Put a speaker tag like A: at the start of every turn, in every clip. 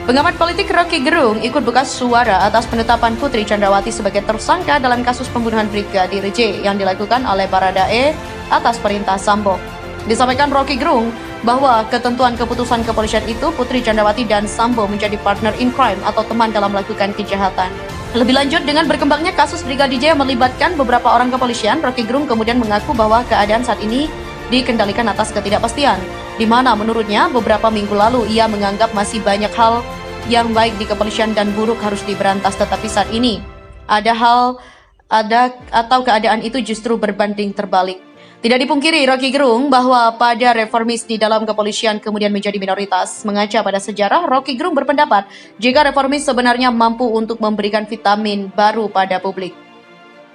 A: Pengamat politik Rocky Gerung ikut buka suara atas penetapan Putri Chandrawati sebagai tersangka dalam kasus pembunuhan Brigadir J yang dilakukan oleh Baradae atas perintah Sambo. Disampaikan Rocky Gerung bahwa ketentuan keputusan kepolisian itu Putri Chandrawati dan Sambo menjadi partner in crime atau teman dalam melakukan kejahatan. Lebih lanjut, dengan berkembangnya kasus Brigadir J yang melibatkan beberapa orang kepolisian, Rocky Gerung kemudian mengaku bahwa keadaan saat ini dikendalikan atas ketidakpastian, di mana menurutnya beberapa minggu lalu ia menganggap masih banyak hal yang baik di kepolisian dan buruk harus diberantas, tetapi saat ini atau keadaan itu justru berbanding terbalik. Tidak dipungkiri Rocky Gerung bahwa pada reformis di dalam kepolisian kemudian menjadi minoritas. Mengaca pada sejarah, Rocky Gerung berpendapat jika reformis sebenarnya mampu untuk memberikan vitamin baru pada publik.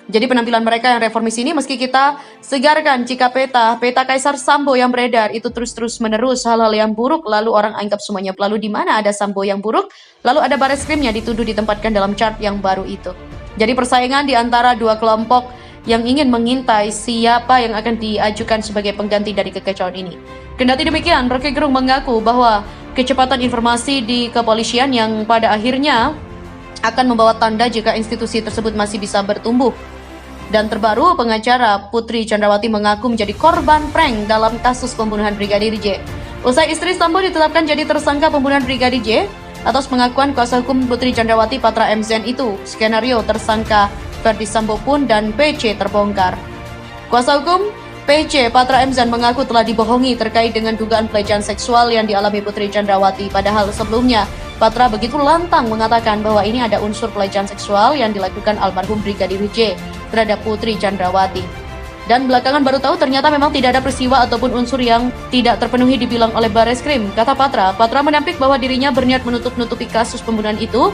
A: Jadi penampilan mereka yang reformis ini meski kita segarkan jika peta Kaisar Sambo yang beredar itu terus menerus hal-hal yang buruk, lalu orang anggap semuanya, lalu di mana ada Sambo yang buruk, lalu ada Bareskrimnya dituduh ditempatkan dalam chart yang baru itu. Jadi persaingan di antara dua kelompok yang ingin mengintai siapa yang akan diajukan sebagai pengganti dari kekacauan ini. Kendati demikian, Rocky Gerung mengaku bahwa kecepatan informasi di kepolisian yang pada akhirnya akan membawa tanda jika institusi tersebut masih bisa bertumbuh. Dan terbaru, pengacara Putri Chandrawati mengaku menjadi korban prank dalam kasus pembunuhan Brigadir J. Usai istri Sambo ditetapkan jadi tersangka pembunuhan Brigadir J, atas pengakuan kuasa hukum Putri Chandrawati Patra MZN itu, skenario tersangka Ferdi Sambo pun dan PC terbongkar. Kuasa hukum PC Patra MZN mengaku telah dibohongi terkait dengan dugaan pelecehan seksual yang dialami Putri Chandrawati. Padahal sebelumnya Patra begitu lantang mengatakan bahwa ini ada unsur pelecehan seksual yang dilakukan almarhum Brigadir J terhadap Putri Chandrawati. Dan belakangan baru tahu ternyata memang tidak ada peristiwa ataupun unsur yang tidak terpenuhi dibilang oleh Bareskrim. Kata Patra menampik bahwa dirinya berniat menutup-nutupi kasus pembunuhan itu.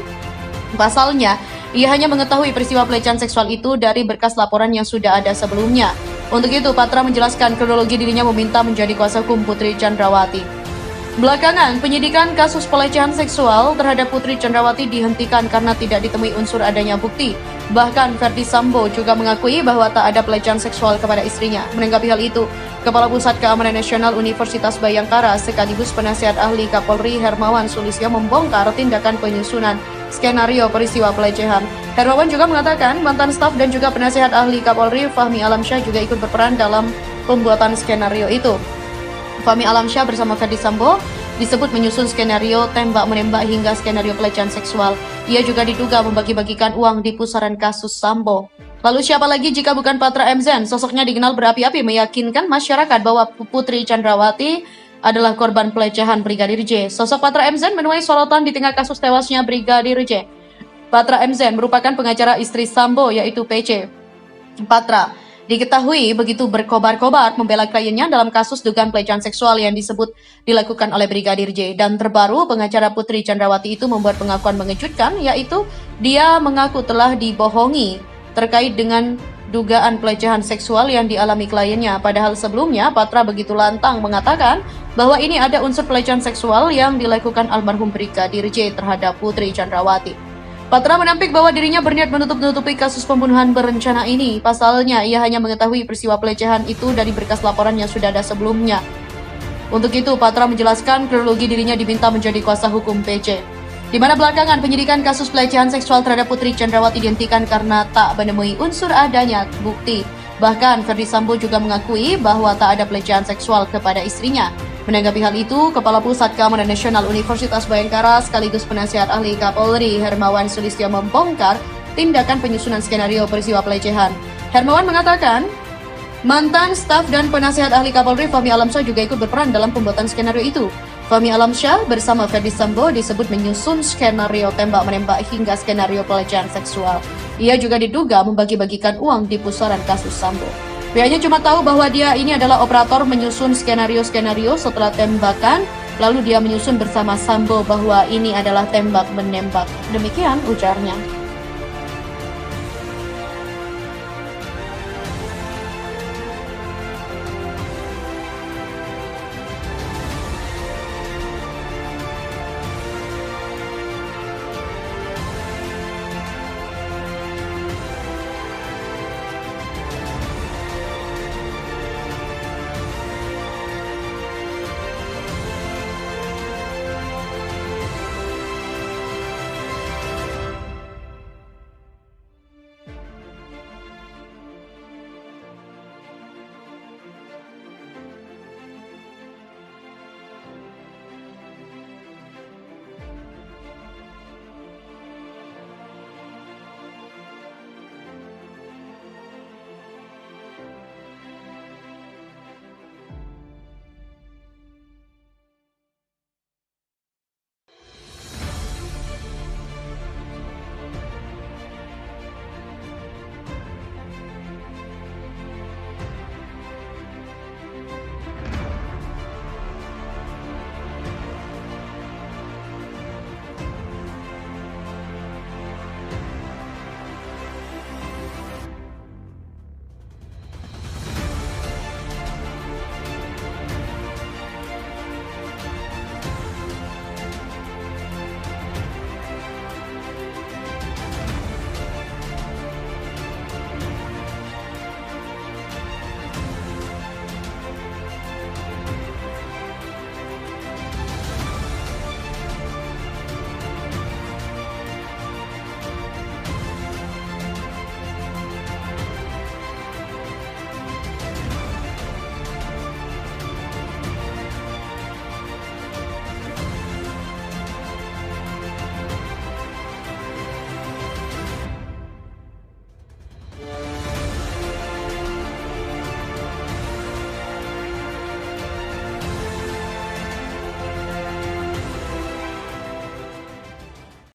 A: Pasalnya, ia hanya mengetahui peristiwa pelecehan seksual itu dari berkas laporan yang sudah ada sebelumnya. Untuk itu, Patra menjelaskan kronologi dirinya meminta menjadi kuasa hukum Putri Chandrawati. Belakangan, penyidikan kasus pelecehan seksual terhadap Putri Chandrawati dihentikan karena tidak ditemui unsur adanya bukti. Bahkan Ferdi Sambo juga mengakui bahwa tak ada pelecehan seksual kepada istrinya. Menanggapi hal itu, Kepala Pusat Keamanan Nasional Universitas Bhayangkara sekaligus penasihat ahli Kapolri Hermawan Sulistyo membongkar tindakan penyusunan skenario peristiwa pelecehan. Hermawan juga mengatakan mantan staf dan juga penasihat ahli Kapolri Fahmi Alamsyah juga ikut berperan dalam pembuatan skenario itu. Fahmi Alamsyah bersama Ferdi Sambo disebut menyusun skenario tembak-menembak hingga skenario pelecehan seksual. Ia juga diduga membagi-bagikan uang di pusaran kasus Sambo. Lalu siapa lagi jika bukan Patra MZN? Sosoknya dikenal berapi-api meyakinkan masyarakat bahwa Putri Chandrawati adalah korban pelecehan Brigadir J. Sosok Patra MZN menuai sorotan di tengah kasus tewasnya Brigadir J. Patra MZN merupakan pengacara istri Sambo yaitu PC. Patra diketahui begitu berkobar-kobar membela kliennya dalam kasus dugaan pelecehan seksual yang disebut dilakukan oleh Brigadir J. Dan terbaru, pengacara Putri Chandrawati itu membuat pengakuan mengejutkan, yaitu dia mengaku telah dibohongi terkait dengan dugaan pelecehan seksual yang dialami kliennya. Padahal sebelumnya, Patra begitu lantang mengatakan bahwa ini ada unsur pelecehan seksual yang dilakukan almarhum Brigadir J terhadap Putri Chandrawati. Patra menampik bahwa dirinya berniat menutup-nutupi kasus pembunuhan berencana ini. Pasalnya, ia hanya mengetahui peristiwa pelecehan itu dari berkas laporan yang sudah ada sebelumnya. Untuk itu, Patra menjelaskan kronologi dirinya diminta menjadi kuasa hukum PC. Di mana belakangan penyidikan kasus pelecehan seksual terhadap Putri Chandrawati dihentikan karena tak menemui unsur adanya bukti. Bahkan, Ferdi Sambo juga mengakui bahwa tak ada pelecehan seksual kepada istrinya. Menanggapi hal itu, Kepala Pusat Keamanan Nasional Universitas Bhayangkara sekaligus penasihat ahli Kapolri Hermawan Sulistyo membongkar tindakan penyusunan skenario peristiwa pelecehan. Hermawan mengatakan, mantan staf dan penasihat ahli Kapolri Fahmi Alamsyah juga ikut berperan dalam pembuatan skenario itu. Fahmi Alamsyah bersama Ferdi Sambo disebut menyusun skenario tembak-menembak hingga skenario pelecehan seksual. Ia juga diduga membagi-bagikan uang di pusaran kasus Sambo. Pihaknya cuma tahu bahwa dia ini adalah operator menyusun skenario-skenario setelah tembakan, lalu dia menyusun bersama Sambo bahwa ini adalah tembak-menembak. Demikian ujarnya.